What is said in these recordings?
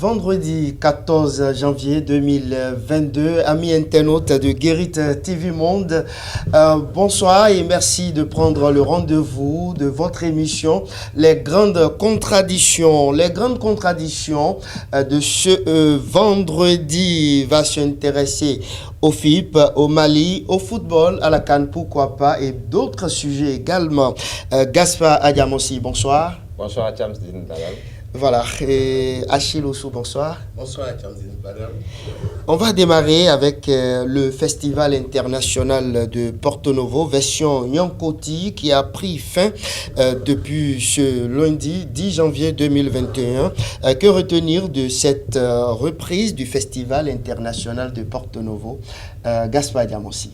Vendredi 14 janvier 2022, amis internautes de Guérit TV Monde, bonsoir et merci de prendre le rendez-vous de votre émission Les Grandes Contradictions. Les Grandes Contradictions de ce vendredi va s'intéresser au FIP, au Mali, au football, à la CAN, pourquoi pas, et d'autres sujets également. Gaspard Adiamossi, bonsoir. Bonsoir à Chamsdine Badal. Voilà, et Achille Ossou, bonsoir. Bonsoir à Chamsdine Badal. On va démarrer avec le Festival international de Porto Novo, version Nyankoti, qui a pris fin depuis ce lundi 10 janvier 2021. Que retenir de cette reprise du Festival international de Porto Novo? Gaspard Diamossi.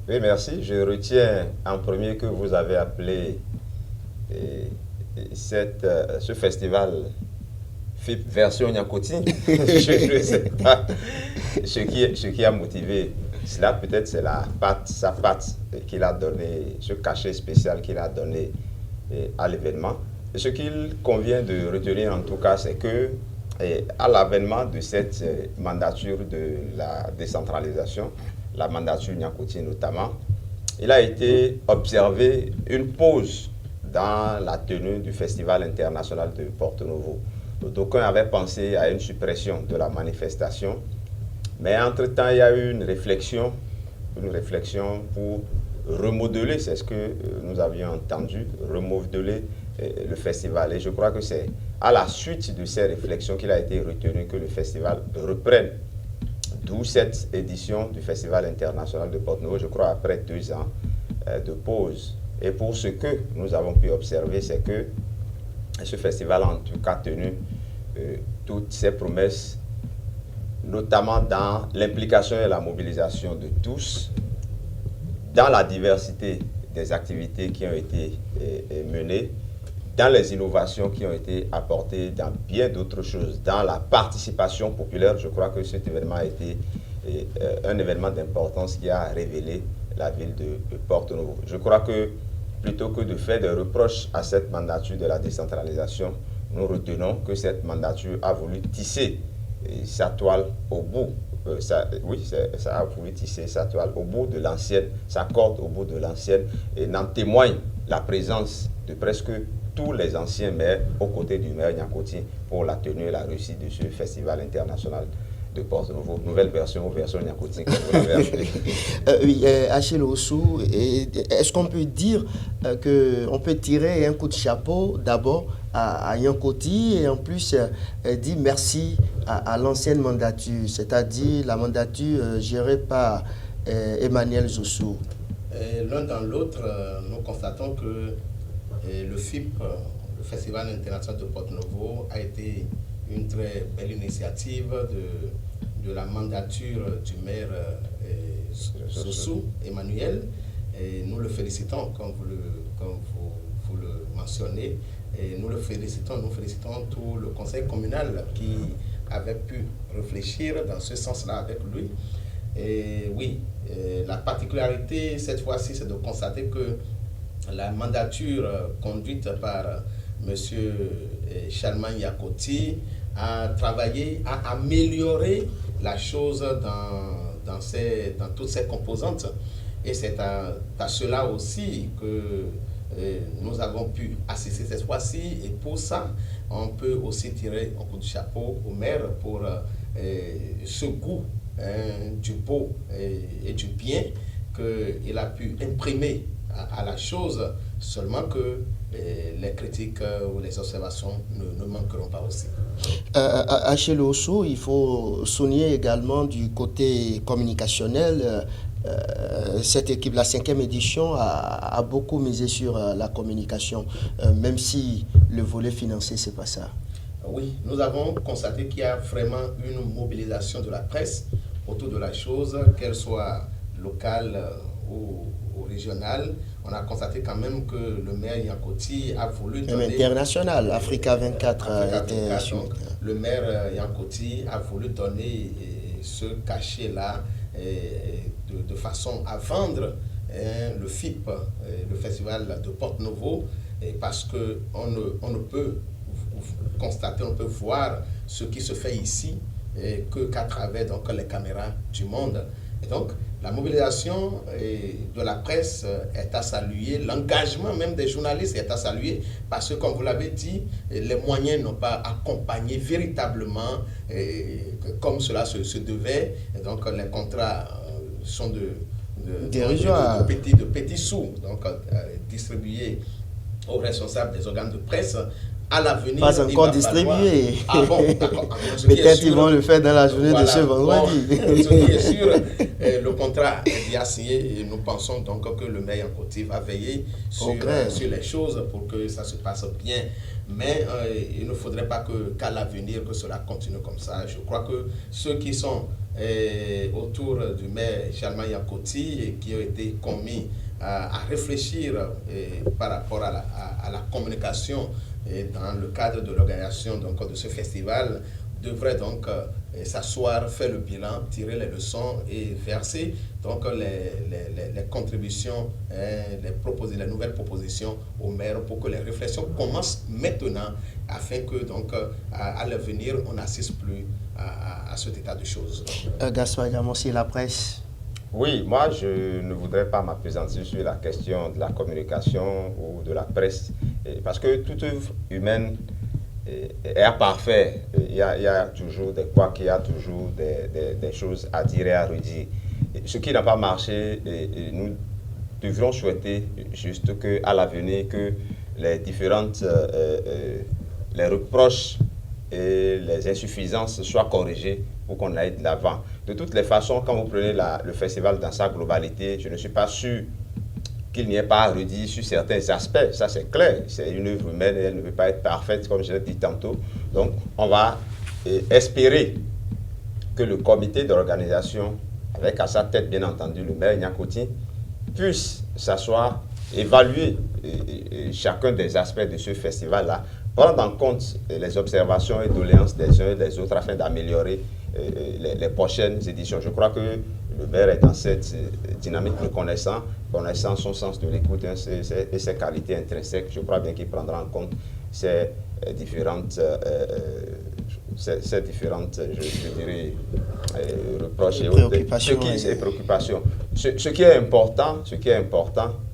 Oui, merci. Je retiens en premier que vous avez appelé ce festival FIP version Nyankoti. Je ne sais pas ce qui a motivé cela. Peut-être c'est sa patte qu'il a donné, ce cachet spécial qu'il a donné à l'événement. Ce qu'il convient de retenir en tout cas, c'est que à l'avènement de cette mandature de la décentralisation, la mandature Nyankoti notamment, il a été observé une pause dans la tenue du Festival international de Porto Novo. D'aucuns avaient pensé à une suppression de la manifestation, mais entre-temps, il y a eu une réflexion pour remodeler, c'est ce que nous avions entendu, remodeler le festival. Et je crois que c'est à la suite de ces réflexions qu'il a été retenu que le festival reprenne. D'où cette édition du Festival international de Porto Novo, je crois, après 2 ans de pause. Et pour ce que nous avons pu observer, c'est que ce festival a en tout cas tenu toutes ses promesses, notamment dans l'implication et la mobilisation de tous, dans la diversité des activités qui ont été menées, dans les innovations qui ont été apportées, dans bien d'autres choses, dans la participation populaire. Je crois que cet événement a été un événement d'importance qui a révélé la ville de Porto Novo. Je crois que plutôt que de faire des reproches à cette mandature de la décentralisation, nous retenons que cette mandature a voulu tisser sa toile au bout. Ça a voulu tisser sa toile au bout de l'ancienne, sa corde au bout de l'ancienne, et n'en témoigne la présence de presque tous les anciens maires aux côtés du maire Nyankoti pour la tenue et la réussite de ce festival international de Porto Novo, nouvelle version Nyankoti. Oui, Achille Ossou, est-ce qu'on peut dire qu'on peut tirer un coup de chapeau d'abord à Nyankoti et en plus dire merci à l'ancienne mandature, c'est-à-dire la mandature gérée par Emmanuel Zossou? L'un dans l'autre, nous constatons que le FIP, le Festival international de Porto Novo, a été une très belle initiative de la mandature du maire Zossou, Emmanuel. Et nous le félicitons, comme vous le mentionnez. Et nous félicitons tout le conseil communal qui avait pu réfléchir dans ce sens-là avec lui. Et oui, la particularité cette fois-ci, c'est de constater que la mandature conduite par M. Charlemagne Nyankoti a travaillé à améliorer la chose dans toutes ses composantes. Et c'est à cela aussi que nous avons pu assister cette fois-ci. Et pour ça, on peut aussi tirer un coup de chapeau au maire pour ce goût du beau et du bien qu'il a pu imprimer à la chose, seulement que les critiques ou les observations ne manqueront pas aussi. Achille Ossou, il faut souligner également du côté communicationnel. Cette équipe, la 5e édition, a beaucoup misé sur la communication, même si le volet financier, c'est pas ça. Oui, nous avons constaté qu'il y a vraiment une mobilisation de la presse autour de la chose, qu'elle soit locale ou régionale. On a constaté quand même que le maire Nyankoti a voulu donner... Même international, Africa 24 le maire Nyankoti a voulu donner ce cachet-là de façon à vendre le FIP, le Festival de Porto Novo, parce qu'on ne peut constater, on peut voir ce qui se fait ici qu'à travers donc, les caméras du monde. Et donc, la mobilisation de la presse est à saluer, l'engagement même des journalistes est à saluer, parce que, comme vous l'avez dit, les moyens n'ont pas accompagné véritablement comme cela se devait. Et donc, les contrats sont de petits sous, donc distribués aux responsables des organes de presse. À l'avenir, pas encore distribué. Ah bon, d'accord. Peut-être ils vont le faire dans la journée de ce vendredi. Bon, ce qui est sûr, le contrat est bien signé et nous pensons donc que le maire Yankoti va veiller sur les choses pour que ça se passe bien. Mais il ne faudrait pas qu'à l'avenir que cela continue comme ça. Je crois que ceux qui sont autour du maire Charlemagne Yankoti et qui ont été commis à réfléchir par rapport à la communication dans le cadre de l'organisation de ce festival devraient donc s'asseoir, faire le bilan, tirer les leçons et verser donc les contributions, les nouvelles propositions aux maires pour que les réflexions commencent maintenant afin que donc à l'avenir on n'assiste plus à cet état de choses. Gaspard Diamossi, la presse. Oui, moi je ne voudrais pas m'appesantir sur la question de la communication ou de la presse, parce que toute œuvre humaine est imparfaite. Il y a toujours des quoi, qu'il y a toujours des choses à dire et à redire. Ce qui n'a pas marché, nous devrions souhaiter juste qu'à l'avenir, que les différentes les reproches et les insuffisances soient corrigées pour qu'on aille de l'avant. De toutes les façons, quand vous prenez le festival dans sa globalité, je ne suis pas sûr qu'il n'y ait pas à redire sur certains aspects. Ça, c'est clair. C'est une œuvre humaine et elle ne peut pas être parfaite, comme je l'ai dit tantôt. Donc, on va espérer que le comité d'organisation, avec à sa tête, bien entendu, le maire Yankoti, puisse s'asseoir, évaluer chacun des aspects de ce festival-là, prendre en compte les observations et doléances des uns et des autres afin d'améliorer les prochaines éditions. Je crois que le maire est dans cette dynamique connaissant son sens de l'écoute et ses qualités intrinsèques. Je crois bien qu'il prendra en compte ces différentes, je dirais, reproches et préoccupations. Ce qui est important,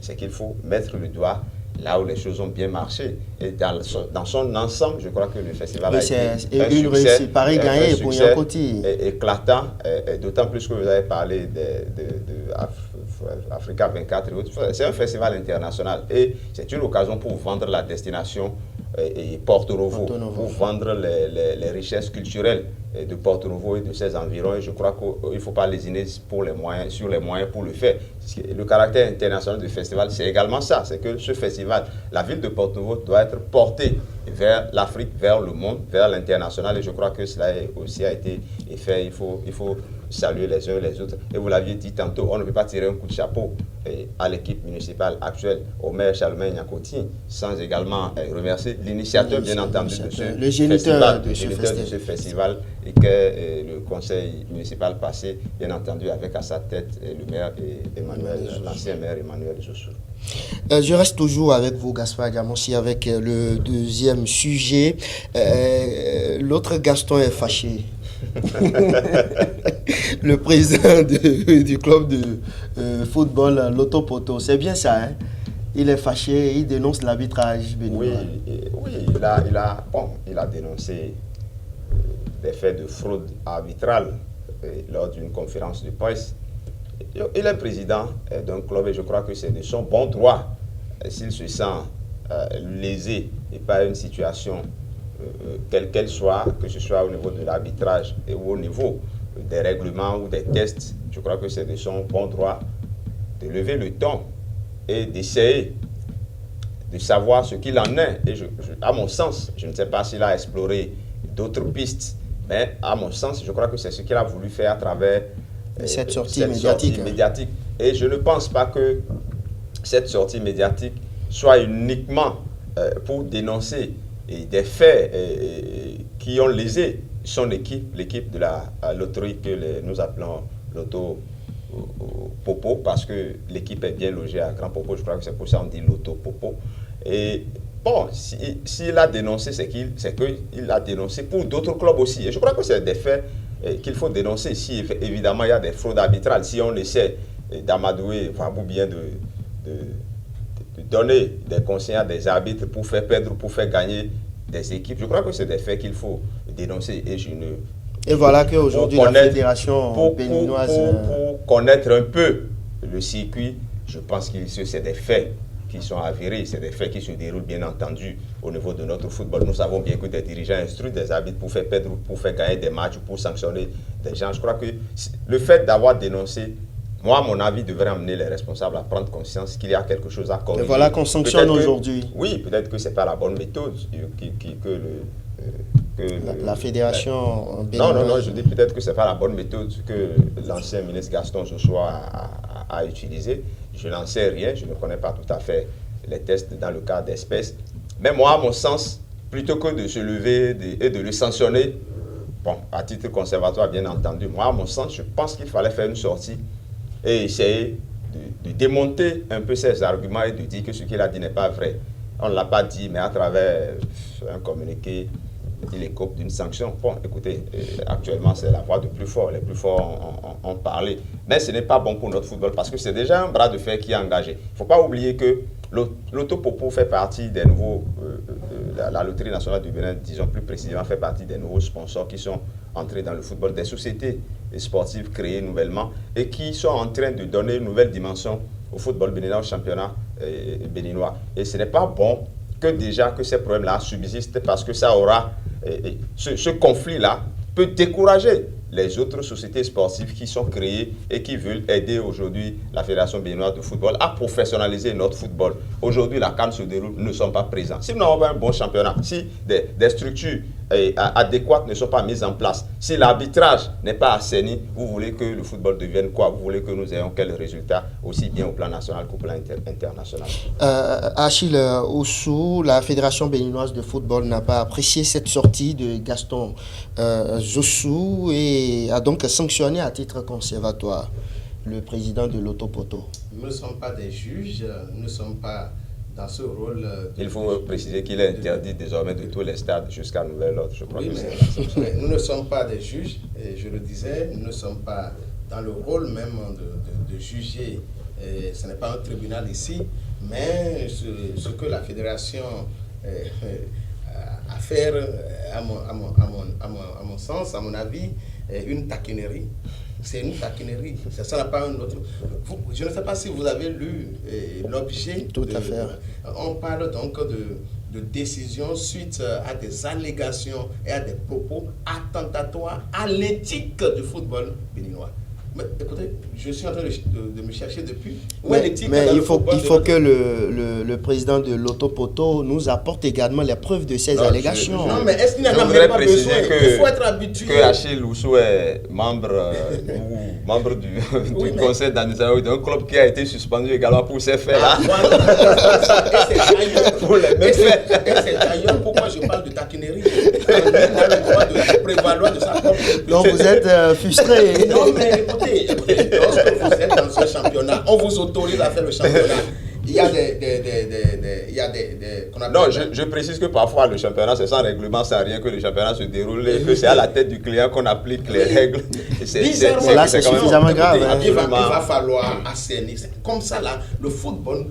c'est qu'il faut mettre le doigt là où les choses ont bien marché. Et dans son ensemble, je crois que le festival a été une réussite, Paris gagné pour Yankoti. Éclatant, d'autant plus que vous avez parlé Africa 24 et autres. C'est un festival international et c'est une occasion pour vendre la destination et Porto Novo, pour vendre les richesses culturelles de Porto Novo et de ses environs. Et je crois qu'il ne faut pas lésiner sur les moyens pour le faire. Le caractère international du festival, c'est également ça. C'est que ce festival, la ville de Porto Novo doit être portée vers l'Afrique, vers le monde, vers l'international. Et je crois que cela aussi a été fait. Il faut saluer les uns et les autres. Et vous l'aviez dit tantôt, on ne peut pas tirer un coup de chapeau à l'équipe municipale actuelle, au maire Charlemagne Yankoti, sans également remercier l'initiateur, bien entendu, de ce festival, et que le conseil municipal passé, bien entendu, avec à sa tête le maire l'ancien maire Emmanuel Jossou. Je reste toujours avec vous, Gaspard Diamossi, avec le deuxième sujet. L'autre Gaston est fâché. Le président du club de football Loto Poto, c'est bien ça, hein? Il est fâché, il dénonce l'arbitrage béninois. Oui, il a dénoncé des faits de fraude arbitrale lors d'une conférence de presse. Il est président d'un club et je crois que c'est de son bon droit, s'il se sent lésé et pas une situation quelle qu'elle soit, que ce soit au niveau de l'arbitrage ou au niveau des règlements ou des tests, je crois que c'est de son bon droit de lever le ton et d'essayer de savoir ce qu'il en est. Et à mon sens, je ne sais pas s'il a exploré d'autres pistes, mais à mon sens, je crois que c'est ce qu'il a voulu faire à travers cette sortie médiatique. Et je ne pense pas que cette sortie médiatique soit uniquement pour dénoncer des faits qui ont lésé son équipe, l'équipe de la loterie que nous appelons Loto Popo, parce que l'équipe est bien logée à Grand Popo, je crois que c'est pour ça qu'on dit Loto Popo. Et bon, s'il a dénoncé, c'est qu'il a dénoncé pour d'autres clubs aussi. Et je crois que c'est des faits qu'il faut dénoncer. Si évidemment il y a des fraudes arbitrales, si on essaie d'amadouer, ou bien de donner des conseils à des arbitres pour faire perdre ou pour faire gagner des équipes, je crois que c'est des faits qu'il faut dénoncer. Et voilà qu'aujourd'hui la fédération béninoise... Pour connaître un peu le circuit, je pense que c'est des faits qui sont avérés, c'est des faits qui se déroulent bien entendu au niveau de notre football. Nous savons bien que des dirigeants instruisent des arbitres pour faire perdre, pour faire gagner des matchs, pour sanctionner des gens. Je crois que le fait d'avoir dénoncé, moi, à mon avis, devrait amener les responsables à prendre conscience qu'il y a quelque chose à corriger. Et voilà qu'on sanctionne aujourd'hui. Oui, peut-être que ce n'est pas la bonne méthode la fédération béninoise. Non, je dis peut-être que ce n'est pas la bonne méthode que l'ancien ministre Gaston Joshua a utilisée. Je n'en sais rien, je ne connais pas tout à fait les tests dans le cas d'espèces. Mais moi, à mon sens, plutôt que de se lever et de le sanctionner, bon, à titre conservatoire, bien entendu, moi, à mon sens, je pense qu'il fallait faire une sortie et essayer de démonter un peu ses arguments et de dire que ce qu'il a dit n'est pas vrai. On ne l'a pas dit, mais à travers un communiqué, il écope d'une sanction. Bon, écoutez, actuellement, c'est la voix du plus fort. Les plus forts ont parlé. Mais ce n'est pas bon pour notre football parce que c'est déjà un bras de fer qui est engagé. Il ne faut pas oublier que l'Autopopo fait partie des nouveaux... la Loterie nationale du Bénin, disons plus précisément, fait partie des nouveaux sponsors qui sont entrés dans le football, des sociétés sportives créées nouvellement et qui sont en train de donner une nouvelle dimension au football béninois, au championnat béninois. Et ce n'est pas bon que ces problèmes-là subsistent parce que ça aura... ce conflit-là peut décourager les autres sociétés sportives qui sont créées et qui veulent aider aujourd'hui la Fédération béninoise de football à professionnaliser notre football. Aujourd'hui, la CAN se déroule, nous ne sommes pas présents. Si nous n'avons pas un bon championnat, si des structures adéquates ne sont pas mises en place, si l'arbitrage n'est pas assaini, vous voulez que le football devienne quoi? Vous voulez que nous ayons quels résultats, aussi bien au plan national qu'au plan international? Achille Oussou, la Fédération béninoise de football n'a pas apprécié cette sortie de Gaston Jossou et a donc sanctionné à titre conservatoire le président de l'Autopoto. Nous ne sommes pas des juges, nous ne sommes pas dans ce rôle... Il faut préciser qu'il est interdit désormais de tous les stades jusqu'à nouvel ordre, je crois. Oui, mais nous ne sommes pas des juges, et je le disais, nous ne sommes pas dans le rôle même de juger. Et ce n'est pas un tribunal ici, mais ce que la fédération a fait, à mon sens, à mon avis, une taquinerie. C'est une taquinerie. Ça n'a pas un autre... Je ne sais pas si vous avez lu l'objet. Tout à fait. On parle donc de décision suite à des allégations et à des propos attentatoires à l'éthique du football béninois. Mais écoutez, je suis en train de me chercher depuis. Mais il faut que le président de l'Autopoto nous apporte également les preuves de ces allégations. Non, mais est-ce qu'il n'y en a même pas besoin? Il faut être habitué. Que Achille Oussou est membre du conseil d'administration d'un club qui a été suspendu également pour ces faits-là. Et c'est d'ailleurs pourquoi je parle de taquinerie. On a le droit de prévaloir de sa propre... Donc vous êtes frustré. Non, mais écoutez, lorsque vous êtes dans ce championnat, on vous autorise à faire le championnat. Il y a Non, je précise que parfois le championnat, c'est sans règlement, sans rien, que le championnat se déroule et que c'est à la tête du client qu'on applique les règles. Là, c'est suffisamment grave. Il va falloir assainir. Comme ça, là, notre football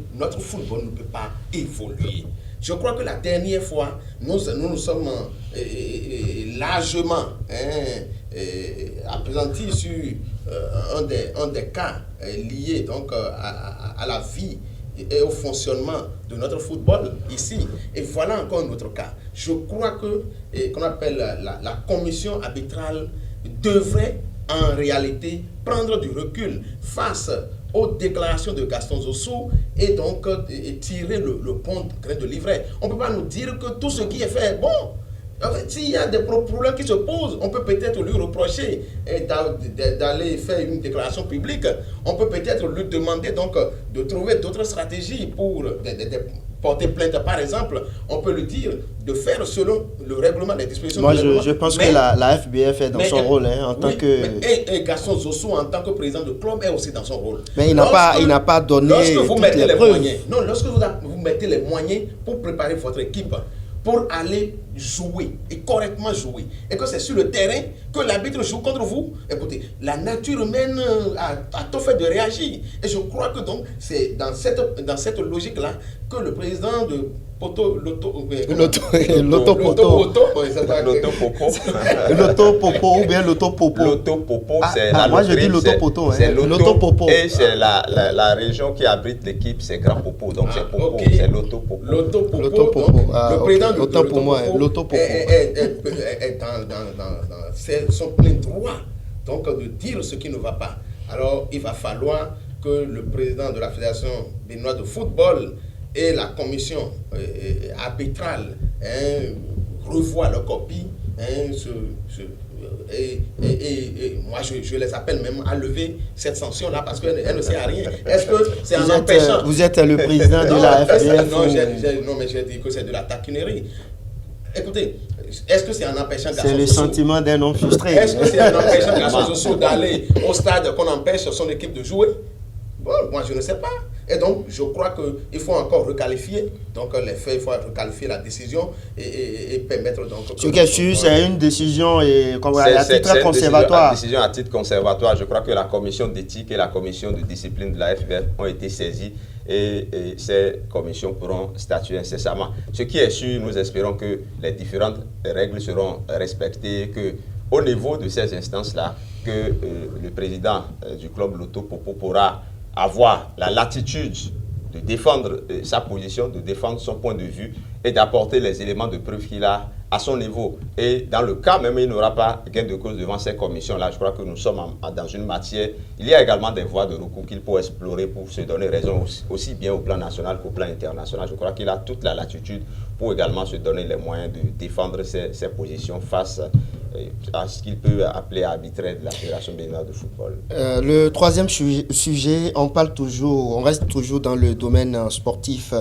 ne peut pas évoluer. Je crois que la dernière fois, nous sommes largement appesantis sur un des cas liés donc, à la vie et au fonctionnement de notre football ici. Et voilà encore un autre cas. Je crois qu'on appelle la commission arbitrale devrait en réalité prendre du recul face aux déclarations de Gaston Jossou et donc tirer le bon grain de livret. On ne peut pas nous dire que tout ce qui est fait est bon. En fait, s'il y a des problèmes qui se posent, on peut peut-être lui reprocher d'aller faire une déclaration publique. On peut peut-être lui demander donc de trouver d'autres stratégies pour porter plainte, par exemple, on peut le dire, de faire selon le règlement, les dispositions Moi, du règlement. je pense que la FBF est dans son rôle en tant que... Et Gaston Zosso, en tant que président de club, est aussi dans son rôle. Mais il n'a pas donné toutes les preuves. Lorsque vous mettez les moyens pour préparer votre équipe, pour aller jouer et correctement jouer, et que c'est sur le terrain que l'arbitre joue contre vous, écoutez, la nature humaine a tout fait de réagir. Et je crois que donc c'est dans cette logique-là que le président de Loto Popo ou bien Loto Popo. Loto Popo, c'est la moi je dis Loto Poto. C'est Loto Popo. Et c'est la région qui abrite l'équipe, c'est Grand Popo. Donc c'est Popo, c'est Loto Popo. Loto Popo. Le président de Loto Popo est dans son plein droit donc de dire ce qui ne va pas. Alors il va falloir que le président de la Fédération béninoise de football et la commission arbitrale revoient leur copie, et moi je les appelle même à lever cette sanction-là parce qu'elle ne sert à rien. Est-ce que c'est un empêchant? Vous êtes le président de la FBF? Non, mais j'ai dit que c'est de la taquinerie. Écoutez, est-ce que c'est un empêchant Gaston C'est le sentiment d'un homme frustré. Est-ce que c'est un empêchant Gaston Zosso d'aller au stade qu'on empêche son équipe de jouer? Bon, moi je ne sais pas. Et donc, je crois qu'il faut encore requalifier donc, les faits, il faut requalifier la décision et permettre donc... Ce qui est sûr, c'est une décision à titre conservatoire. Une décision à titre conservatoire. Je crois que la commission d'éthique et la commission de discipline de la FBF ont été saisies et ces commissions pourront statuer incessamment. Ce qui est sûr, nous espérons que les différentes règles seront respectées, que au niveau de ces instances-là, que le président du club Loto Popo pourra avoir la latitude de défendre sa position, de défendre son point de vue et d'apporter les éléments de preuve qu'il a à son niveau. Et dans le cas même, il n'aura pas gain de cause devant ces commissions-là. Je crois que nous sommes dans une matière. Il y a également des voies de recours qu'il faut explorer pour se donner raison aussi bien au plan national qu'au plan international. Je crois qu'il a toute la latitude pour également se donner les moyens de défendre ses positions face à ce qu'il peut appeler arbitraire de la Fédération béninoise de football. Le troisième sujet, on reste toujours dans le domaine sportif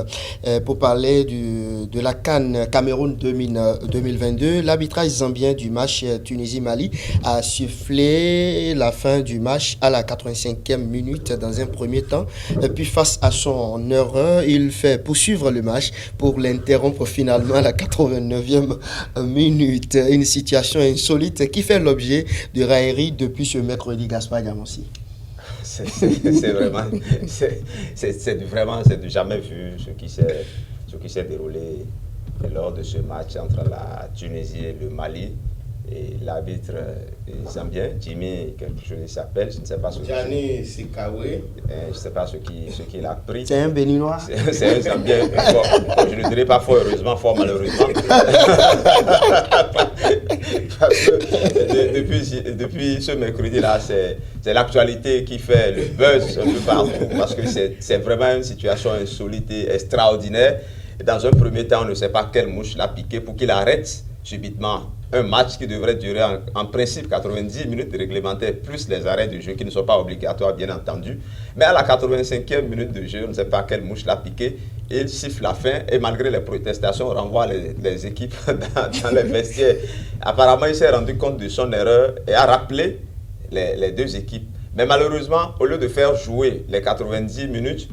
pour parler de la CAN Cameroun 2022. L'arbitrage zambien du match Tunisie-Mali a sifflé la fin du match à la 85e minute dans un premier temps. Et puis face à son erreur, il fait poursuivre le match pour l'interrompre finalement à la 89e minute. Une situation insolite qui fait l'objet de railleries depuis ce mercredi, Gaspard Gamossi. C'est du jamais vu ce qui s'est déroulé lors de ce match entre la Tunisie et le Mali. Et l'arbitre zambien, Jimmy, quelque chose il s'appelle, je ne sais pas ce qu'il a. Gianni Sikawe. Je ne sais pas ce qu'il a pris. C'est un Béninois. C'est un Zambien, je ne dirais pas fort heureusement, fort malheureusement. Parce que depuis ce mercredi-là, c'est l'actualité qui fait le buzz un peu partout, parce que c'est vraiment une situation insolite et extraordinaire. Et dans un premier temps, on ne sait pas quelle mouche l'a piqué pour qu'il arrête subitement un match qui devrait durer en principe 90 minutes réglementaires, plus les arrêts de jeu qui ne sont pas obligatoires, bien entendu. Mais à la 85e minute de jeu, on ne sait pas quelle mouche l'a piqué. Il siffle la fin et malgré les protestations, on renvoie les équipes dans les vestiaires. Apparemment, il s'est rendu compte de son erreur et a rappelé les deux équipes. Mais malheureusement, au lieu de faire jouer les 90 minutes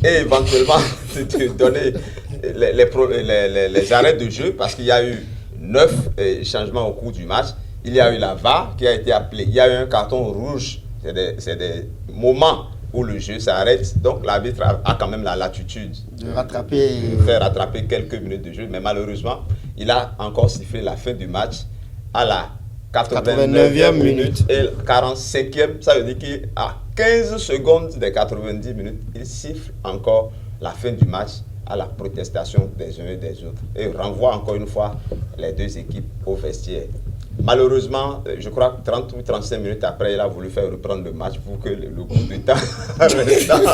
et éventuellement de donner les arrêts de jeu, parce qu'il y a eu 9 changements au cours du match. Il y a eu la VAR qui a été appelée. Il y a eu un carton rouge. C'est des moments où le jeu s'arrête. Donc l'arbitre a quand même la latitude de faire rattraper quelques minutes de jeu. Mais malheureusement, il a encore sifflé la fin du match à la 89e minute et 45e. Ça veut dire qu'à 15 secondes des 90 minutes, il siffle encore la fin du match à la protestation des uns et des autres et renvoie encore une fois les deux équipes au vestiaire. Malheureusement, je crois que 30 ou 35 minutes après, il a voulu faire reprendre le match pour que le coup de temps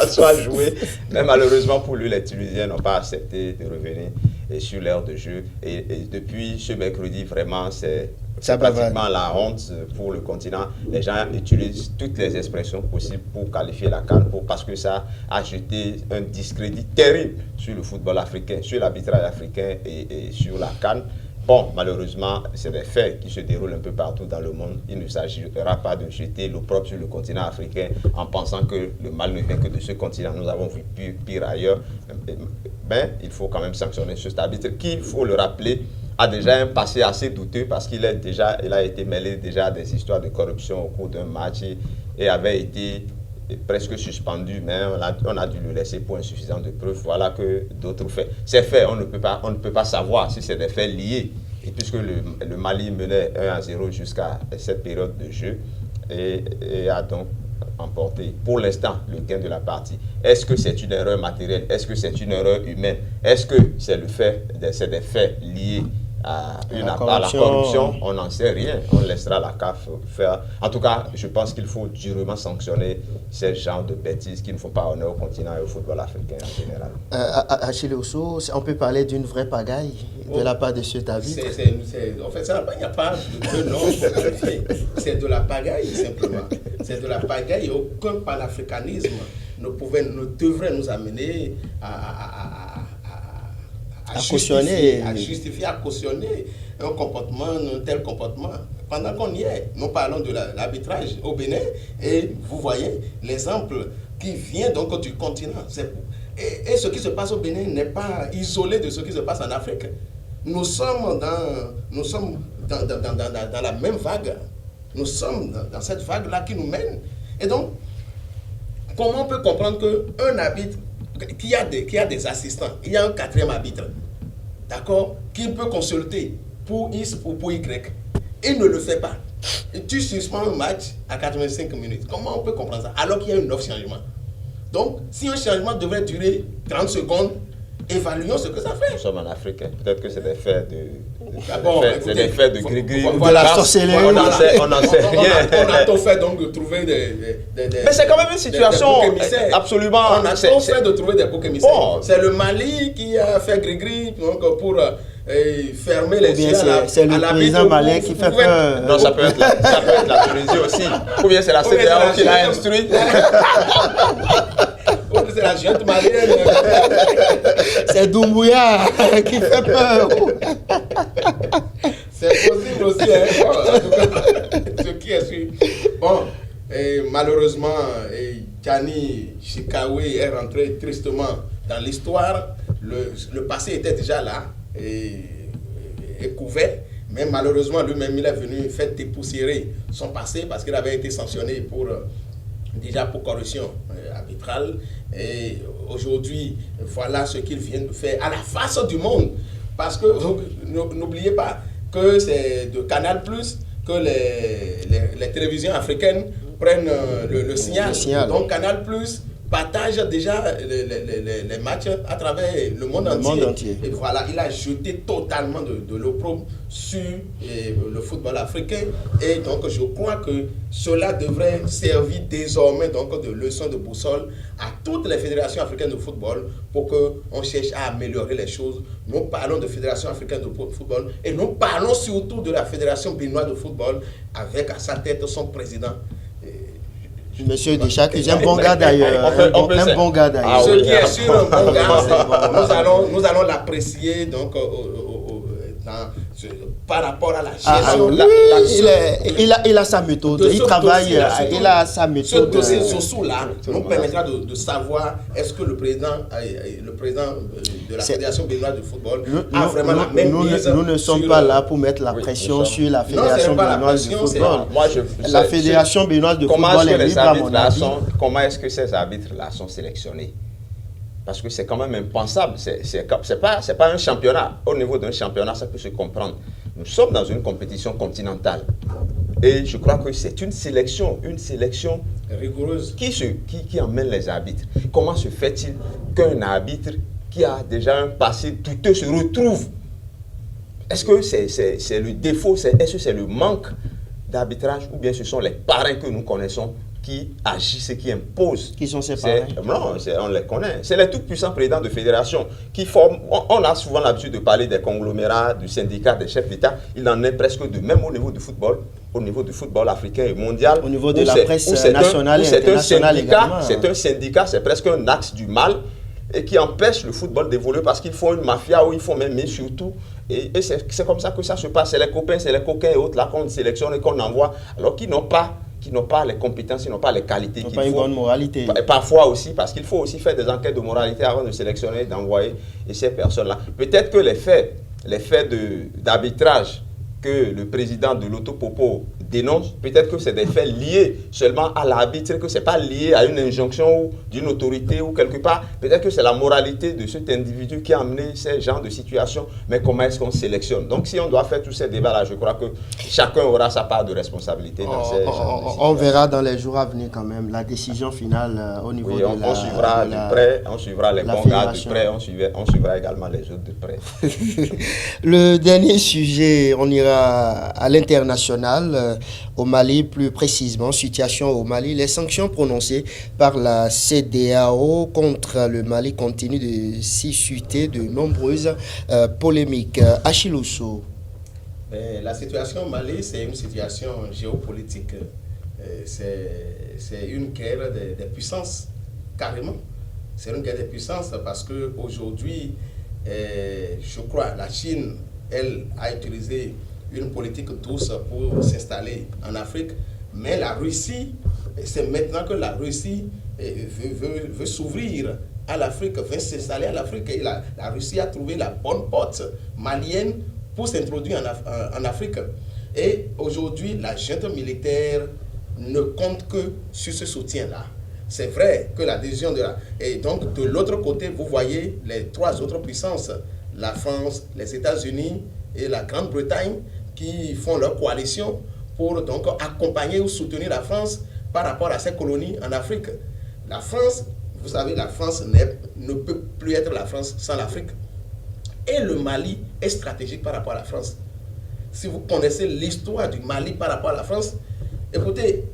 soit joué. Mais malheureusement pour lui, les Tunisiens n'ont pas accepté de revenir. sur l'aire de jeu. Et depuis ce mercredi, vraiment, c'est Ça pratiquement la honte pour le continent. Les gens utilisent toutes les expressions possibles pour qualifier la CAN, parce que ça a jeté un discrédit terrible sur le football africain, sur l'arbitrage africain et sur la CAN. Bon, malheureusement, c'est des faits qui se déroulent un peu partout dans le monde. Il ne s'agira pas de jeter l'opprobre sur le continent africain en pensant que le mal ne vient que de ce continent. Nous avons vu pire ailleurs. Mais il faut quand même sanctionner ce arbitre qui, il faut le rappeler, a déjà un passé assez douteux parce qu'il a été mêlé déjà à des histoires de corruption au cours d'un match et avait été presque suspendu, mais on a dû le laisser pour insuffisance de preuves. Voilà que d'autres faits. Ces faits, on ne peut pas savoir si c'est des faits liés. Et puisque le Mali menait 1-0 jusqu'à cette période de jeu et a donc emporté pour l'instant le gain de la partie. Est-ce que c'est une erreur matérielle? Est-ce que c'est une erreur humaine? Est-ce que c'est des faits liés à la corruption? On n'en sait rien. On laissera la CAF faire. En tout cas, je pense qu'il faut durement sanctionner ces genres de bêtises qui ne font pas honneur au continent et au football africain en général. Achille Osso, on peut parler d'une vraie pagaille de la part de cet arbitre? En fait, il n'y a pas de nom. C'est de la pagaille, simplement. C'est de la pagaille et aucun panafricanisme ne devrait nous amener à justifier, à cautionner un tel comportement. Pendant qu'on y est, nous parlons de l'arbitrage au Bénin et vous voyez l'exemple qui vient donc du continent. Et ce qui se passe au Bénin n'est pas isolé de ce qui se passe en Afrique. Nous sommes dans la même vague. Nous sommes dans cette vague-là qui nous mène. Et donc, comment on peut comprendre qu'un arbitre, qui a des assistants, il y a un quatrième arbitre, d'accord, qui peut consulter pour X ou pour Y, il ne le fait pas. Et tu suspends un match à 85 minutes. Comment on peut comprendre ça alors qu'il y a 9 changements? Donc, si un changement devrait durer 30 secondes, évaluons ce que ça fait. Nous sommes en Afrique. Peut-être que c'est des faits de... C'est des faits de gris-gris. Voilà, sorcellerie. On n'en sait rien. On a tout fait donc de trouver des mais c'est quand même une situation absolument... On a tout fait de trouver des boucs émissaires. Bon. C'est le Mali qui a fait gris-gris pour fermer les yeux c'est le président malien qui fait peur. Non, ça peut être la Tunisie aussi. Ou bien c'est la CEDEAO qui l'a instruit. C'est la junte malienne. C'est Doumbouya qui fait peur. C'est possible aussi. En tout cas, ce qui est sûr. Bon, malheureusement, Kani Chikawe est rentré tristement dans l'histoire. Le passé était déjà là et couvert. Mais malheureusement, lui-même, il est venu faire dépoussiérer son passé parce qu'il avait été sanctionné déjà pour corruption arbitrale. Et aujourd'hui, voilà ce qu'il vient de faire à la face du monde. Parce que n'oubliez pas que c'est de Canal+, que les télévisions africaines prennent le signal. Donc Canal+ partage déjà les matchs à travers le monde entier. Et voilà, il a jeté totalement de l'opprobre sur le football africain. Et donc, je crois que cela devrait servir désormais donc, de leçon de boussole à toutes les fédérations africaines de football pour qu'on cherche à améliorer les choses. Nous parlons de fédération africaine de football et nous parlons surtout de la fédération béninoise de football avec à sa tête son président. Monsieur Deschamps, j'ai un bon gars d'ailleurs. Un bon gars d'ailleurs. Ce qui est sûr, un bon gars, nous allons l'apprécier donc par rapport à la gestion. Il a sa méthode. Il travaille. Il a sa méthode. Ce dossier Zossou-là nous permettra de savoir est-ce que le président de la Fédération béninoise de football a vraiment la même mise. Nous ne sommes pas là pour mettre la pression sur la Fédération béninoise de football. La Fédération béninoise de football est libre à mon avis. Comment est-ce que ces arbitres-là sont sélectionnés? Parce que c'est quand même impensable. C'est pas un championnat. Au niveau d'un championnat, ça peut se comprendre. Nous sommes dans une compétition continentale. Et je crois que c'est une sélection rigoureuse qui emmène les arbitres. Comment se fait-il qu'un arbitre qui a déjà un passé douteux se retrouve? Est-ce que c'est le défaut, est-ce que c'est le manque d'arbitrage ou bien ce sont les parrains que nous connaissons qui agissent et qui imposent. Qui sont séparés. Non, on les connaît. C'est les tout-puissants présidents de fédération qui forment. On a souvent l'habitude de parler des conglomérats, du syndicat, des chefs d'État. Il en est presque de même au niveau du football, africain et mondial. Au niveau de la presse nationale et internationale également. C'est un syndicat, c'est presque un axe du mal et qui empêche le football d'évoluer parce qu'ils font une mafia où ils font même, mais surtout, et c'est comme ça que ça se passe. C'est les copains, c'est les coquins et autres là qu'on sélectionne et qu'on envoie, alors qu'ils n'ont pas les compétences, ils n'ont pas les qualités qu'il faut. Pas une bonne moralité. Et parfois aussi, parce qu'il faut aussi faire des enquêtes de moralité avant de sélectionner, d'envoyer ces personnes-là. Peut-être que les faits d'arbitrage que le président de l'Autopopo dénonce, peut-être que c'est des faits liés seulement à l'arbitre, que ce n'est pas lié à une injonction ou d'une autorité ou quelque part. Peut-être que c'est la moralité de cet individu qui a amené ces genres de situations, mais comment est-ce qu'on sélectionne? Donc si on doit faire tous ces débats-là, je crois que chacun aura sa part de responsabilité dans ces genres de situations. On verra dans les jours à venir quand même la décision finale au niveau de la... On suivra de près, on suivra les bons gars de près, on suivra également les autres de près. Le dernier sujet, on ira à l'international, au Mali plus précisément, situation au Mali. Les sanctions prononcées par la CEDEAO contre le Mali continuent de susciter de nombreuses polémiques. Achille Ousso. La situation au Mali, c'est une situation géopolitique. C'est une guerre des puissances, carrément. C'est une guerre des puissances parce qu'aujourd'hui, je crois, la Chine, elle a utilisé une politique douce pour s'installer en Afrique. Mais la Russie, c'est maintenant que la Russie veut s'ouvrir à l'Afrique, veut s'installer à l'Afrique. Et la Russie a trouvé la bonne porte malienne pour s'introduire en Afrique. Et aujourd'hui, la junte militaire ne compte que sur ce soutien-là. C'est vrai que la décision de la... Et donc, de l'autre côté, vous voyez les trois autres puissances, la France, les États-Unis et la Grande-Bretagne, qui font leur coalition pour donc accompagner ou soutenir la France par rapport à ses colonies en Afrique. La France, vous savez, la France ne peut plus être la France sans l'Afrique. Et le Mali est stratégique par rapport à la France. Si vous connaissez l'histoire du Mali par rapport à la France, écoutez,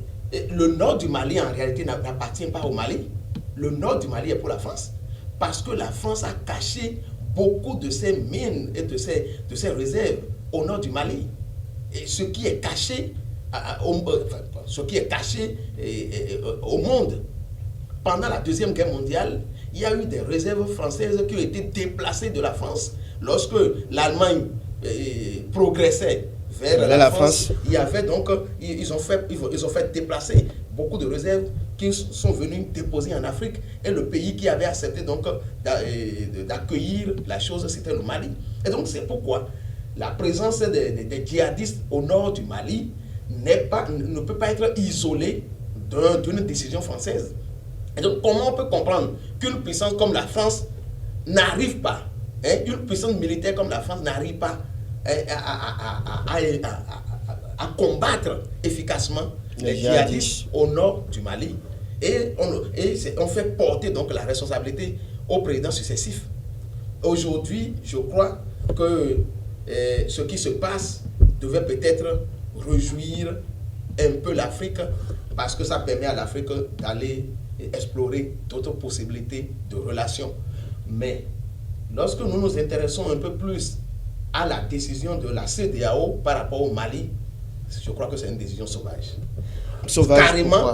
le nord du Mali en réalité n'appartient pas au Mali. Le nord du Mali est pour la France parce que la France a caché beaucoup de ses mines et de ses réserves au nord du Mali. Et ce qui est caché, au monde, pendant la Deuxième Guerre mondiale, il y a eu des réserves françaises qui ont été déplacées de la France. Lorsque l'Allemagne progressait vers la France, il y avait donc, ils ont fait déplacer beaucoup de réserves qui sont venus déposer en Afrique. Et le pays qui avait accepté donc d'accueillir la chose, c'était le Mali. Et donc c'est pourquoi la présence des djihadistes au nord du Mali ne peut pas être isolée d'une décision française. Et donc comment on peut comprendre qu'une puissance comme la France n'arrive pas, une puissance militaire comme la France n'arrive pas à combattre efficacement les djihadistes au nord du Mali. Et on fait porter donc la responsabilité aux présidents successifs. Aujourd'hui, je crois que ce qui se passe devait peut-être réjouir un peu l'Afrique parce que ça permet à l'Afrique d'aller explorer d'autres possibilités de relations. Mais lorsque nous nous intéressons un peu plus à la décision de la CEDEAO par rapport au Mali, je crois que c'est une décision sauvage.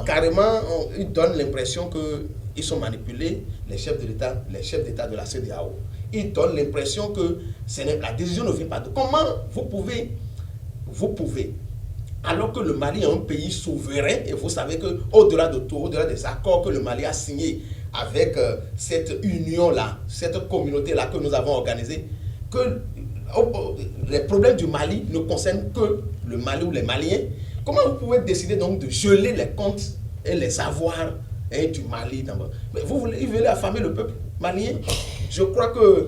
Carrément, ils donnent l'impression qu'ils sont manipulés, les chefs d'État de la CEDEAO. Ils donnent l'impression que la décision ne vient pas de... Comment vous pouvez, alors que le Mali est un pays souverain, et vous savez qu'au-delà de tout, au-delà des accords que le Mali a signés avec cette union-là, cette communauté-là que nous avons organisée, que les problèmes du Mali ne concernent que le Mali ou les Maliens, comment vous pouvez décider donc de geler les comptes et les avoirs du Mali? Mais vous voulez affamer le peuple malien? Je crois que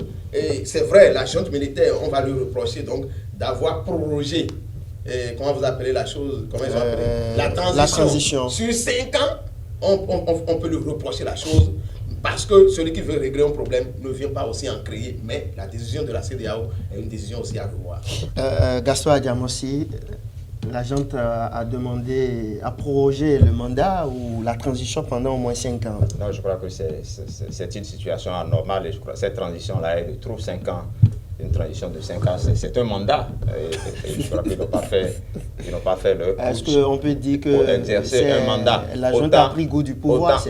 c'est vrai, la junte militaire, on va lui reprocher donc d'avoir prorogé, comment vous appelez la chose, comment ils ont appelé la transition. Sur 5 ans, on peut lui reprocher la chose parce que celui qui veut régler un problème ne vient pas aussi en créer, mais la décision de la CEDEAO est une décision aussi à revoir. Gaston Adjamossi, la junte a demandé à proroger le mandat ou la transition pendant au moins 5 ans. Non, je crois que c'est une situation anormale et je crois que cette transition-là est de trop 5 ans. Une transition de 5 ans, c'est un mandat. Et je crois qu'ils n'ont pas fait leur Est-ce qu'on peut dire que exercer un mandat. La junte a pris goût du pouvoir?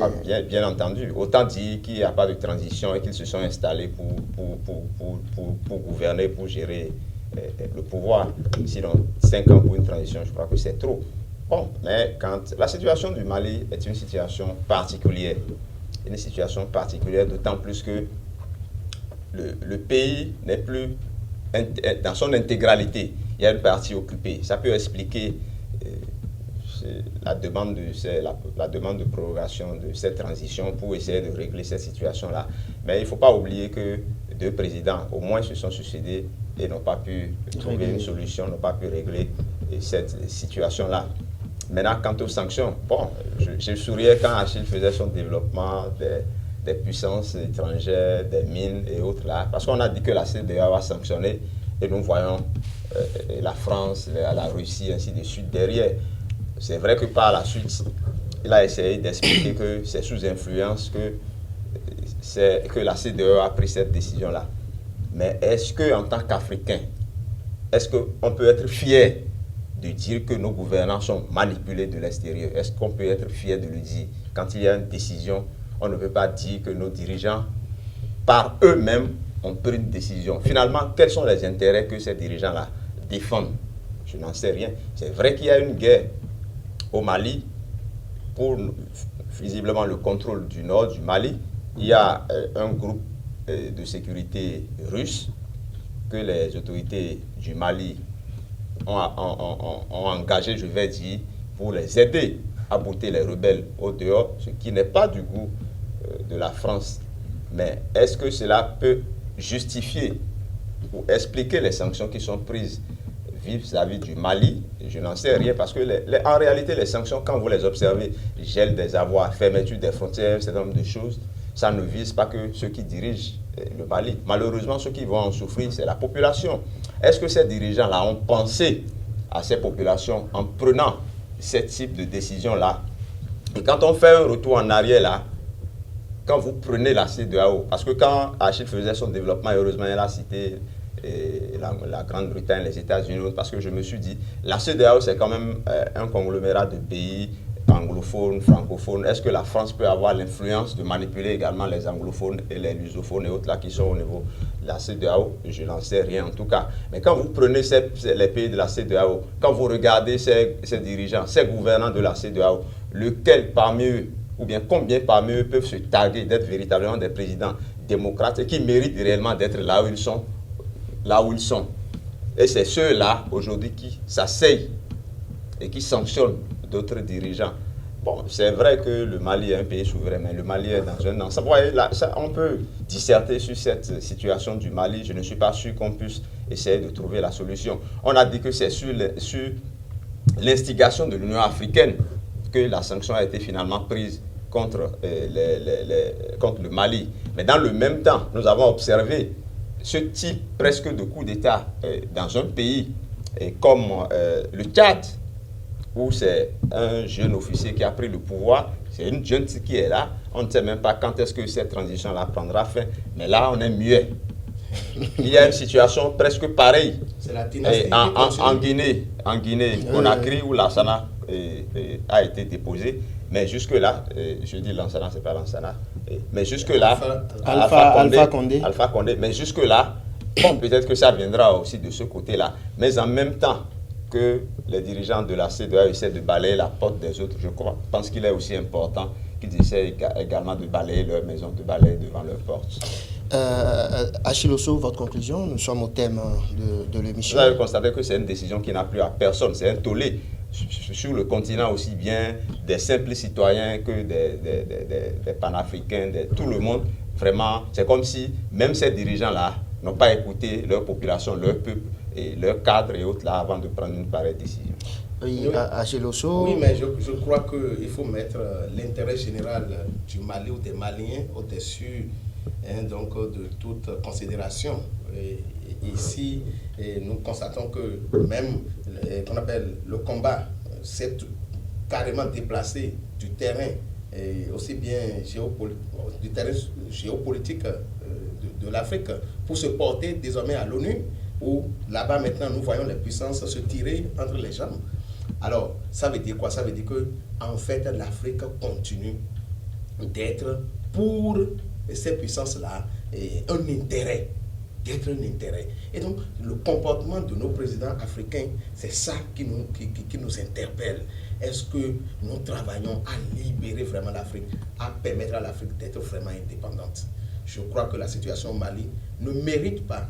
Bien entendu. Autant dire qu'il n'y a pas de transition et qu'ils se sont installés pour gouverner, pour gérer le pouvoir. Sinon, 5 ans pour une transition, je crois que c'est trop. Bon, mais la situation du Mali est une situation particulière. Une situation particulière, d'autant plus que le pays n'est plus dans son intégralité. Il y a une partie occupée. Ça peut expliquer la demande de prorogation de cette transition pour essayer de régler cette situation-là. Mais il ne faut pas oublier que 2 présidents, au moins, se sont succédés et n'ont pas pu trouver une solution, n'ont pas pu régler cette situation-là. Maintenant, quant aux sanctions, bon, je souriais quand Achille faisait son développement des puissances étrangères, des mines et autres là, parce qu'on a dit que la CEDEAO va sanctionner et nous voyons la France, la Russie, ainsi de suite derrière. C'est vrai que par la suite, il a essayé d'expliquer que c'est sous influence que la CEDEAO a pris cette décision-là. Mais est-ce qu'en tant qu'Africain, est-ce qu'on peut être fier de dire que nos gouvernants sont manipulés de l'extérieur? Est-ce qu'on peut être fier de le dire? Quand il y a une décision, on ne peut pas dire que nos dirigeants, par eux-mêmes, ont pris une décision. Finalement, quels sont les intérêts que ces dirigeants-là défendent? Je n'en sais rien. C'est vrai qu'il y a une guerre au Mali pour visiblement le contrôle du nord du Mali. Il y a un groupe de sécurité russe que les autorités du Mali ont engagé, je vais dire, pour les aider à bouter les rebelles au dehors, ce qui n'est pas du goût de la France. Mais est-ce que cela peut justifier ou expliquer les sanctions qui sont prises vis-à-vis du Mali? Je n'en sais rien parce que en réalité, les sanctions, quand vous les observez, gel des avoirs, fermeture des frontières, un certain nombre de choses, ça ne vise pas que ceux qui dirigent le Mali. Malheureusement, ceux qui vont en souffrir, c'est la population. Est-ce que ces dirigeants-là ont pensé à ces populations en prenant ce type de décision-là? Et quand on fait un retour en arrière là, quand vous prenez la CEDEAO, parce que quand Achille faisait son développement, heureusement, il a cité la Grande-Bretagne, les États-Unis, parce que je me suis dit, la CEDEAO, c'est quand même un conglomérat de pays anglophones, francophones. Est-ce que la France peut avoir l'influence de manipuler également les anglophones et les lusophones et autres là qui sont au niveau de la CEDEAO? Je n'en sais rien en tout cas. Mais quand vous prenez les pays de la CEDEAO, quand vous regardez ces dirigeants, ces gouvernants de la CEDEAO, lequel parmi eux, ou bien combien parmi eux peuvent se targuer d'être véritablement des présidents démocrates et qui méritent réellement d'être là où ils sont. Et c'est ceux-là, aujourd'hui, qui s'asseyent et qui sanctionnent d'autres dirigeants. Bon, c'est vrai que le Mali est un pays souverain, mais le Mali est dans un ensemble. Ouais, là, on peut disserter sur cette situation du Mali. Je ne suis pas sûr qu'on puisse essayer de trouver la solution. On a dit que c'est sur l'instigation de l'Union africaine que la sanction a été finalement prise contre le Mali. Mais dans le même temps, nous avons observé ce type presque de coup d'État dans un pays comme le Tchad, où c'est un jeune officier qui a pris le pouvoir, c'est une junte qui est là, on ne sait même pas quand est-ce que cette transition-là prendra fin, mais là on est muet. Il y a une situation presque pareille en Guinée, Conakry, où Lansana a été déposé, mais jusque-là, je dis Lansana, c'est pas Lansana, mais jusque-là, Alpha Condé, mais jusque-là, bon, peut-être que ça viendra aussi de ce côté-là, mais en même temps que les dirigeants de la CEDEAO essaient de balayer la porte des autres, je pense qu'il est aussi important qu'ils essaient également de balayer leur maison, de balayer devant leur porte. Achille Osso, votre conclusion? Nous sommes au thème de l'émission. Vous avez constaté que c'est une décision qui n'a plu à personne, c'est un tollé. Sur le continent aussi bien des simples citoyens que des panafricains, tout le monde. Vraiment, c'est comme si même ces dirigeants-là n'ont pas écouté leur population, leur peuple et leurs cadres et autres là avant de prendre une pareille décision. Oui, Achille Osso. Oui, mais je crois qu'il faut mettre l'intérêt général du Mali ou des Maliens au-dessus donc, de toute considération. Et ici, nous constatons que même qu'on appelle le combat s'est carrément déplacé du terrain, aussi bien du terrain géopolitique de l'Afrique, pour se porter désormais à l'ONU, où là-bas maintenant nous voyons les puissances se tirer entre les jambes. Alors, ça veut dire quoi? Ça veut dire que en fait l'Afrique continue d'être pour ces puissances-là un intérêt, d'être un intérêt. Et donc, le comportement de nos présidents africains, c'est ça qui nous interpelle. Est-ce que nous travaillons à libérer vraiment l'Afrique, à permettre à l'Afrique d'être vraiment indépendante? Je crois que la situation au Mali ne mérite pas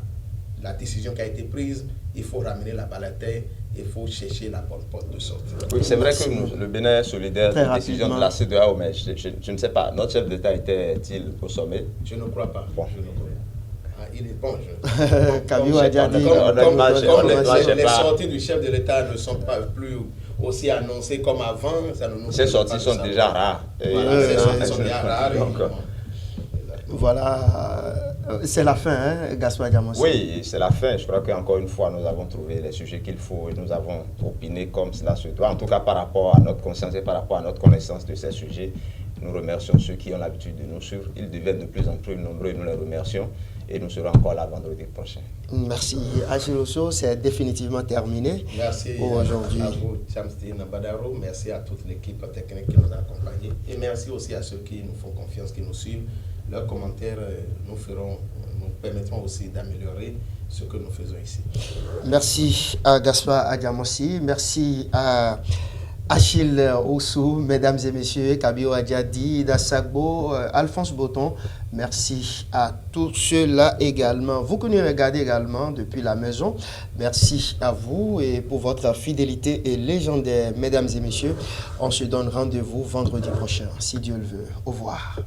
la décision qui a été prise. Il faut ramener la balle à terre, il faut chercher la bonne porte de sortie. Oui, c'est vrai que le Bénin est solidaire de la décision de la CEDEAO, mais je ne sais pas, notre chef d'État était-il au sommet? Je ne crois pas. Bon. Je ne crois pas. Ah, il est bon. Kabiou a déjà dit. Les sorties du chef de l'État ne sont pas plus aussi annoncées comme avant. Ces sorties sont déjà rares. Voilà, sont déjà rares. Voilà, c'est la fin, hein, Gaspard Diamossi. Oui, c'est la fin. Je crois qu'encore une fois, nous avons trouvé les sujets qu'il faut et nous avons opiné comme cela se doit. En tout cas, par rapport à notre conscience et par rapport à notre connaissance de ces sujets, nous remercions ceux qui ont l'habitude de nous suivre. Ils deviennent de plus en plus nombreux et nous les remercions. Et nous serons encore là vendredi prochain. Merci. Achille Osso, c'est définitivement terminé. Merci aujourd'hui. À vous, Chamstine Badaro. Merci à toute l'équipe technique qui nous a accompagnés. Et merci aussi à ceux qui nous font confiance, qui nous suivent. Leurs commentaires nous permettront aussi d'améliorer ce que nous faisons ici. Merci à Gaspard Diamossi. Merci à Achille Osso, mesdames et messieurs, Kabiou Adjadi, Dassagbo, Alphonse Boton. Merci à tous ceux-là également. Vous que nous regardez également depuis la maison, merci à vous et pour votre fidélité et légendaire. Mesdames et messieurs, on se donne rendez-vous vendredi prochain, si Dieu le veut. Au revoir.